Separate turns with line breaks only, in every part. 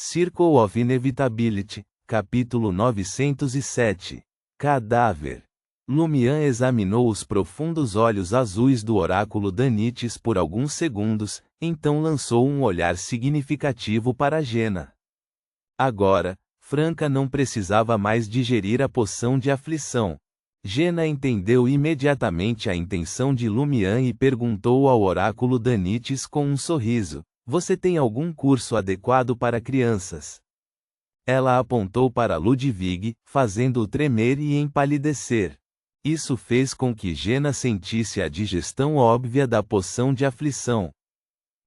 Circle of Inevitability, capítulo 907. Cadáver. Lumian examinou os profundos olhos azuis do oráculo Danites por alguns segundos, então lançou um olhar significativo para Jena. Agora, Franca não precisava mais digerir a poção de aflição. Jena entendeu imediatamente a intenção de Lumian e perguntou ao oráculo Danites com um sorriso: "Você tem algum curso adequado para crianças?" Ela apontou para Ludwig, fazendo-o tremer e empalidecer. Isso fez com que Jena sentisse a digestão óbvia da poção de aflição.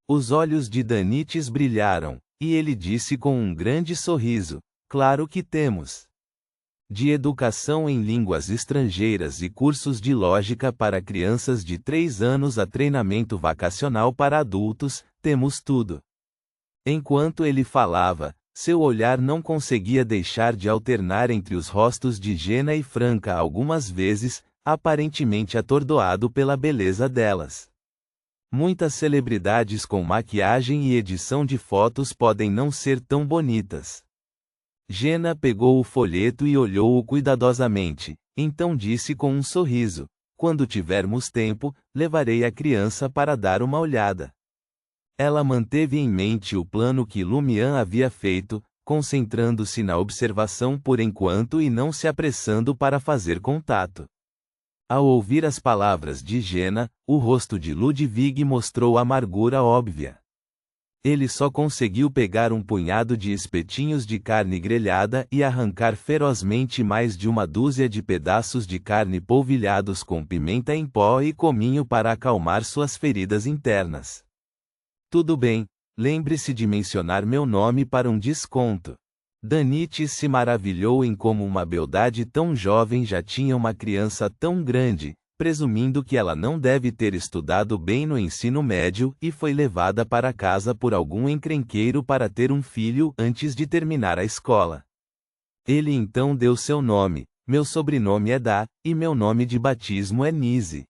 Os olhos de Danites brilharam, e ele disse com um grande sorriso: "Claro que temos. De educação em línguas estrangeiras e cursos de lógica para crianças de 3 anos a treinamento vacacional para adultos, temos tudo." Enquanto ele falava, seu olhar não conseguia deixar de alternar entre os rostos de Jena e Franca algumas vezes, aparentemente atordoado pela beleza delas. Muitas celebridades com maquiagem e edição de fotos podem não ser tão bonitas. Jena pegou o folheto e olhou-o cuidadosamente, então disse com um sorriso: "Quando tivermos tempo, levarei a criança para dar uma olhada." Ela manteve em mente o plano que Lumian havia feito, concentrando-se na observação por enquanto e não se apressando para fazer contato. Ao ouvir as palavras de Jena, o rosto de Ludwig mostrou amargura óbvia. Ele só conseguiu pegar um punhado de espetinhos de carne grelhada e arrancar ferozmente mais de uma dúzia de pedaços de carne polvilhados com pimenta em pó e cominho para acalmar suas feridas internas. "Tudo bem, lembre-se de mencionar meu nome para um desconto." Danites se maravilhou em como uma beldade tão jovem já tinha uma criança tão grande, presumindo que ela não deve ter estudado bem no ensino médio e foi levada para casa por algum encrenqueiro para ter um filho antes de terminar a escola. Ele então deu seu nome: "Meu sobrenome é Da, e meu nome de batismo é Nise."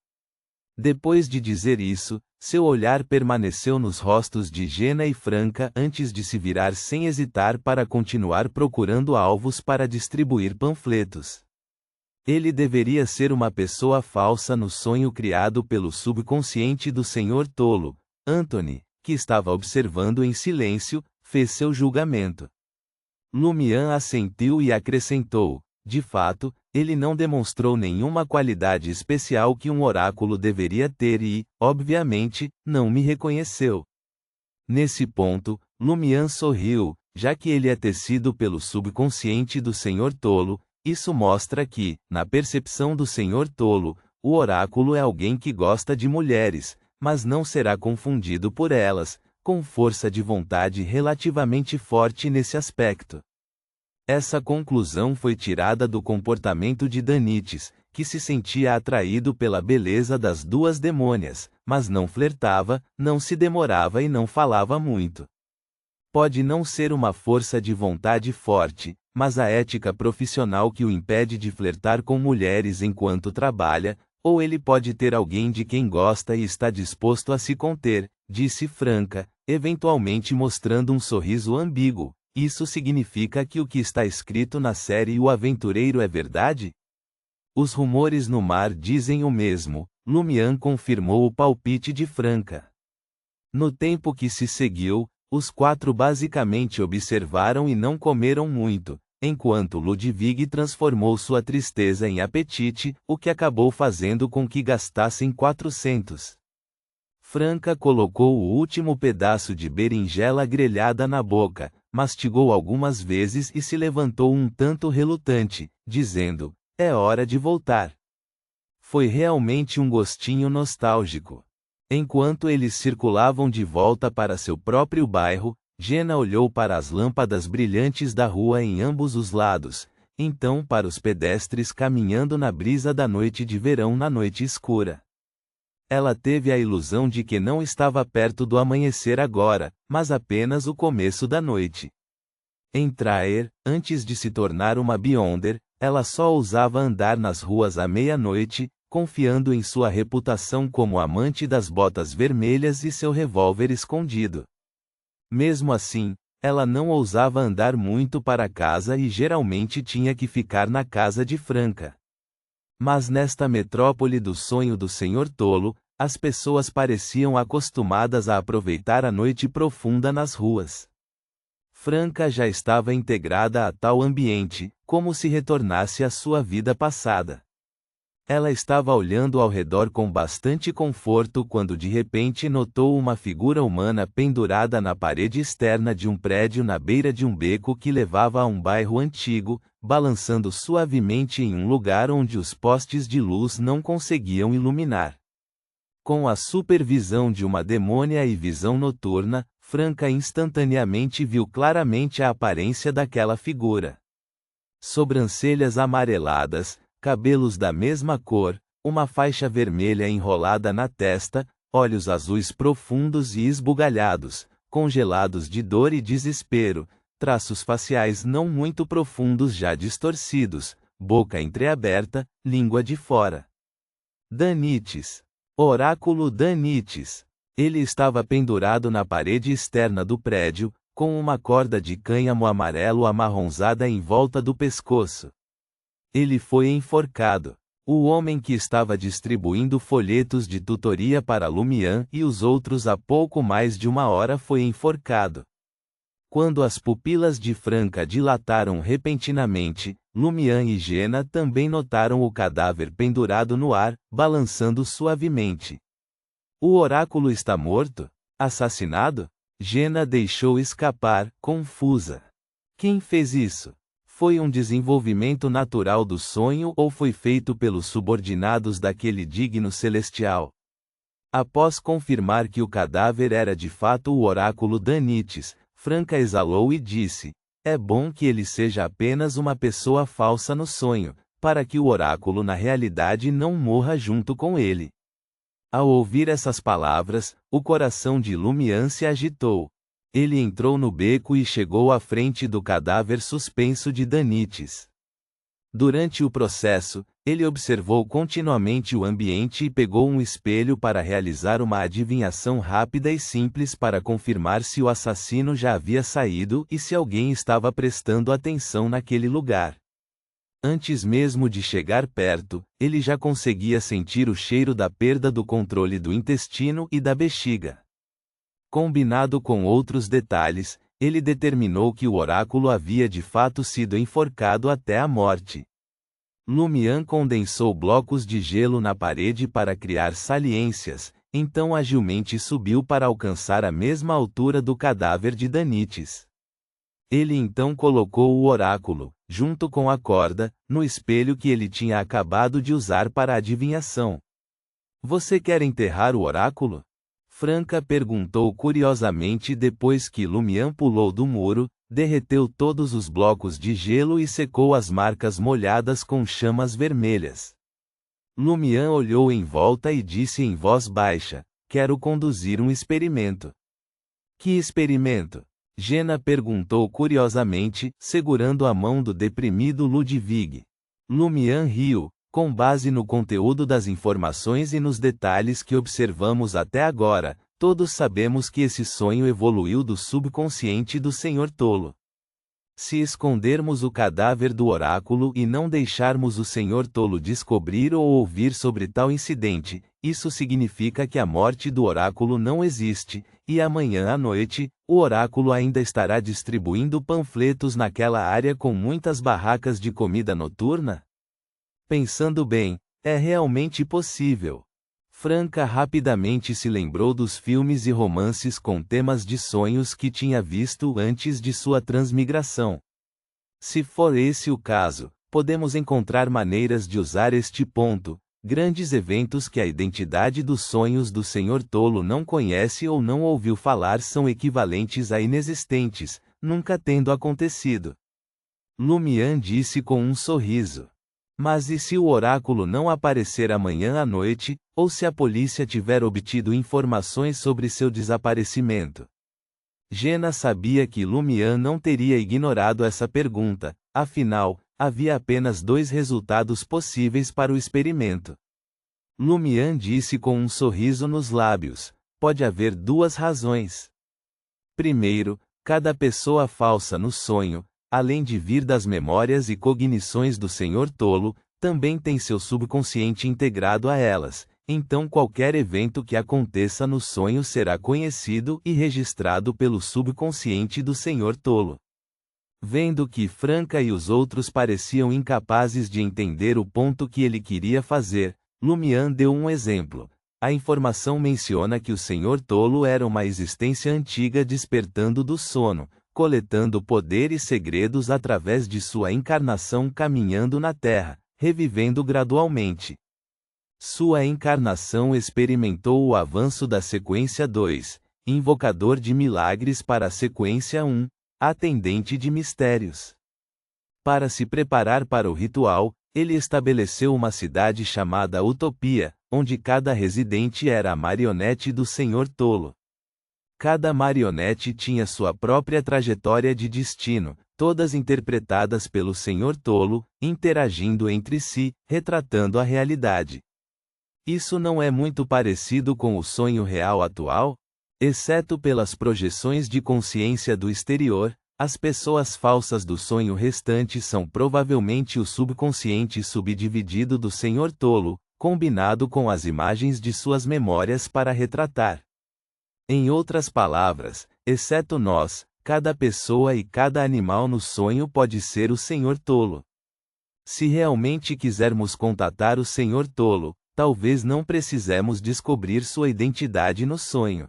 Depois de dizer isso, seu olhar permaneceu nos rostos de Jena e Franca antes de se virar sem hesitar para continuar procurando alvos para distribuir panfletos. Ele deveria ser uma pessoa falsa no sonho criado pelo subconsciente do Sr. Tolo. Anthony, que estava observando em silêncio, fez seu julgamento. Lumian assentiu e acrescentou: "De fato, ele não demonstrou nenhuma qualidade especial que um oráculo deveria ter e, obviamente, não me reconheceu." Nesse ponto, Lumian sorriu: "Já que ele é tecido pelo subconsciente do Sr. Tolo, isso mostra que, na percepção do Sr. Tolo, o oráculo é alguém que gosta de mulheres, mas não será confundido por elas, com força de vontade relativamente forte nesse aspecto." Essa conclusão foi tirada do comportamento de Danites, que se sentia atraído pela beleza das duas demônias, mas não flertava, não se demorava e não falava muito. Pode não ser uma força de vontade forte, mas a ética profissional que o impede de flertar com mulheres enquanto trabalha, ou ele pode ter alguém de quem gosta e está disposto a se conter, disse Franca, eventualmente mostrando um sorriso ambíguo. "Isso significa que o que está escrito na série O Aventureiro é verdade?" "Os rumores no mar dizem o mesmo." Lumian confirmou o palpite de Franca. No tempo que se seguiu, os 4 basicamente observaram e não comeram muito, enquanto Ludwig transformou sua tristeza em apetite, o que acabou fazendo com que gastassem 400. Franca colocou o último pedaço de berinjela grelhada na boca, mastigou algumas vezes e se levantou um tanto relutante, dizendo: "É hora de voltar." Foi realmente um gostinho nostálgico. Enquanto eles circulavam de volta para seu próprio bairro, Jena olhou para as lâmpadas brilhantes da rua em ambos os lados, então para os pedestres caminhando na brisa da noite de verão na noite escura. Ela teve a ilusão de que não estava perto do amanhecer agora, mas apenas o começo da noite. Em Traer, antes de se tornar uma Beyonder, ela só ousava andar nas ruas à meia-noite, confiando em sua reputação como amante das botas vermelhas e seu revólver escondido. Mesmo assim, Ela não ousava andar muito para casa e geralmente tinha que ficar na casa de Franca. Mas nesta metrópole do sonho do Senhor Tolo, as pessoas pareciam acostumadas a aproveitar a noite profunda nas ruas. Franca já estava integrada a tal ambiente, como se retornasse à sua vida passada. Ela estava olhando ao redor com bastante conforto quando de repente notou uma figura humana pendurada na parede externa de um prédio na beira de um beco que levava a um bairro antigo, balançando suavemente em um lugar onde os postes de luz não conseguiam iluminar. Com a supervisão de uma demônia e visão noturna, Franca instantaneamente viu claramente a aparência daquela figura. Sobrancelhas amareladas, cabelos da mesma cor, uma faixa vermelha enrolada na testa, olhos azuis profundos e esbugalhados, congelados de dor e desespero, traços faciais não muito profundos já distorcidos, boca entreaberta, língua de fora. Danites. Oráculo Danites. Ele estava pendurado na parede externa do prédio, com uma corda de cânhamo amarelo amarronzada em volta do pescoço. Ele foi enforcado. O homem que estava distribuindo folhetos de tutoria para Lumian e os outros há pouco mais de uma hora foi enforcado. Quando as pupilas de Franca dilataram repentinamente, Lumian e Jena também notaram o cadáver pendurado no ar, balançando suavemente. O oráculo está morto? Assassinado? Jena deixou escapar, confusa. Quem fez isso? Foi um desenvolvimento natural do sonho ou foi feito pelos subordinados daquele digno celestial? Após confirmar que o cadáver era de fato o oráculo Danites, Franca exalou e disse: é bom que ele seja apenas uma pessoa falsa no sonho, para que o oráculo na realidade não morra junto com ele. Ao ouvir essas palavras, o coração de Lumian se agitou. Ele entrou no beco e chegou à frente do cadáver suspenso de Danites. Durante o processo, ele observou continuamente o ambiente e pegou um espelho para realizar uma adivinhação rápida e simples para confirmar se o assassino já havia saído e se alguém estava prestando atenção naquele lugar. Antes mesmo de chegar perto, ele já conseguia sentir o cheiro da perda do controle do intestino e da bexiga. Combinado com outros detalhes, ele determinou que o oráculo havia de fato sido enforcado até a morte. Lumian condensou blocos de gelo na parede para criar saliências, então agilmente subiu para alcançar a mesma altura do cadáver de Danites. Ele então colocou o oráculo, junto com a corda, no espelho que ele tinha acabado de usar para a adivinhação. Você quer enterrar o oráculo? Franca perguntou curiosamente depois que Lumian pulou do muro, derreteu todos os blocos de gelo e secou as marcas molhadas com chamas vermelhas. Lumian olhou em volta e disse em voz baixa: quero conduzir um experimento. Que experimento? Jena perguntou curiosamente, segurando a mão do deprimido Ludwig. Lumian riu. Com base no conteúdo das informações e nos detalhes que observamos até agora, todos sabemos que esse sonho evoluiu do subconsciente do Senhor Tolo. Se escondermos o cadáver do oráculo e não deixarmos o Senhor Tolo descobrir ou ouvir sobre tal incidente, isso significa que a morte do oráculo não existe, e amanhã à noite, o oráculo ainda estará distribuindo panfletos naquela área com muitas barracas de comida noturna? Pensando bem, é realmente possível. Franca rapidamente se lembrou dos filmes e romances com temas de sonhos que tinha visto antes de sua transmigração. Se for esse o caso, podemos encontrar maneiras de usar este ponto. Grandes eventos que a identidade dos sonhos do Senhor Tolo não conhece ou não ouviu falar são equivalentes a inexistentes, nunca tendo acontecido. Lumian disse com um sorriso. Mas e se o oráculo não aparecer amanhã à noite, ou se a polícia tiver obtido informações sobre seu desaparecimento? Jena sabia que Lumian não teria ignorado essa pergunta, afinal, havia apenas 2 resultados possíveis para o experimento. Lumian disse com um sorriso nos lábios: pode haver 2 razões. Primeiro, Cada pessoa falsa no sonho, além de vir das memórias e cognições do Senhor Tolo, também tem seu subconsciente integrado a elas, então qualquer evento que aconteça no sonho será conhecido e registrado pelo subconsciente do Senhor Tolo. Vendo que Franca e os outros pareciam incapazes de entender o ponto que ele queria fazer, Lumian deu um exemplo. A informação menciona que o Senhor Tolo era uma existência antiga despertando do sono, coletando poder e segredos através de sua encarnação caminhando na Terra, revivendo gradualmente. Sua encarnação experimentou o avanço da sequência 2, invocador de milagres, para a sequência 1, atendente de mistérios. Para se preparar para o ritual, ele estabeleceu uma cidade chamada Utopia, onde cada residente era a marionete do Senhor Tolo. Cada marionete tinha sua própria trajetória de destino, todas interpretadas pelo Senhor Tolo, interagindo entre si, retratando a realidade. Isso não é muito parecido com o sonho real atual? Exceto pelas projeções de consciência do exterior, as pessoas falsas do sonho restante são provavelmente o subconsciente subdividido do Senhor Tolo, combinado com as imagens de suas memórias para retratar. Em outras palavras, exceto nós, cada pessoa e cada animal no sonho pode ser o Senhor Tolo. Se realmente quisermos contatar o Senhor Tolo, talvez não precisemos descobrir sua identidade no sonho.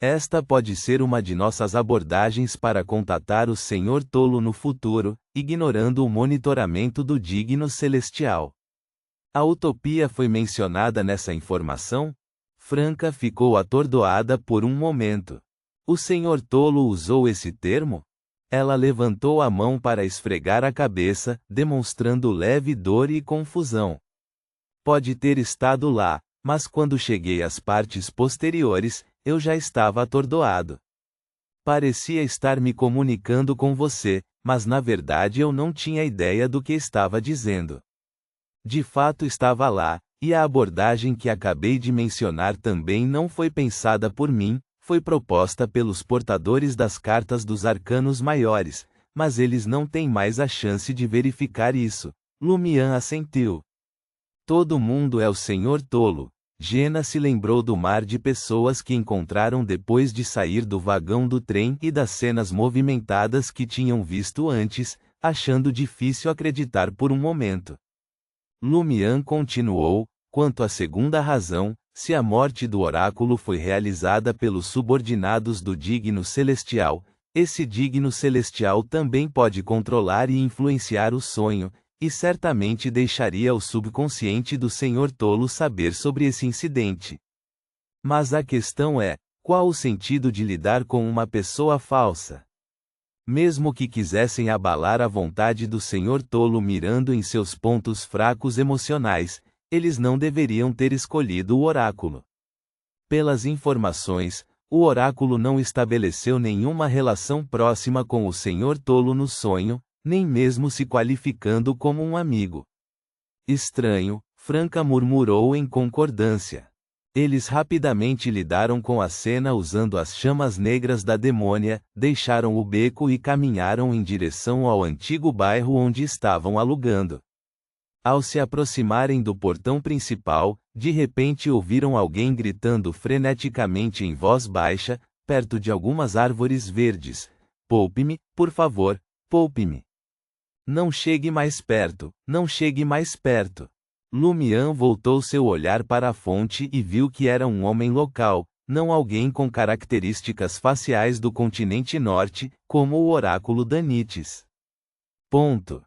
Esta pode ser uma de nossas abordagens para contatar o Senhor Tolo no futuro, ignorando o monitoramento do digno celestial. A utopia foi mencionada nessa informação? Franca ficou atordoada por um momento. O Senhor Tolo usou esse termo? Ela levantou a mão para esfregar a cabeça, demonstrando leve dor e confusão. Pode ter estado lá, mas quando cheguei às partes posteriores, eu já estava atordoado. Parecia estar me comunicando com você, mas na verdade eu não tinha ideia do que estava dizendo. De fato estava lá, e a abordagem que acabei de mencionar também não foi pensada por mim, foi proposta pelos portadores das cartas dos arcanos maiores, mas eles não têm mais a chance de verificar isso. Lumian assentiu. Todo mundo é o Senhor Tolo. Jena se lembrou do mar de pessoas que encontraram depois de sair do vagão do trem e das cenas movimentadas que tinham visto antes, achando difícil acreditar por um momento. Lumian continuou, quanto à segunda razão, se a morte do oráculo foi realizada pelos subordinados do digno celestial, esse digno celestial também pode controlar e influenciar o sonho, e certamente deixaria o subconsciente do Senhor Tolo saber sobre esse incidente. Mas a questão é, qual o sentido de lidar com uma pessoa falsa? Mesmo que quisessem abalar a vontade do Senhor Tolo mirando em seus pontos fracos emocionais, eles não deveriam ter escolhido o oráculo. Pelas informações, o oráculo não estabeleceu nenhuma relação próxima com o Senhor Tolo no sonho, nem mesmo se qualificando como um amigo. Estranho, Franca murmurou em concordância. Eles rapidamente lidaram com a cena usando as chamas negras da demônia, deixaram o beco e caminharam em direção ao antigo bairro onde estavam alugando. Ao se aproximarem do portão principal, de repente ouviram alguém gritando freneticamente em voz baixa, perto de algumas árvores verdes: "Poupe-me, por favor, poupe-me. Não chegue mais perto, não chegue mais perto." Lumian voltou seu olhar para a fonte e viu que era um homem local, não alguém com características faciais do continente norte, como o oráculo Danites. Ponto.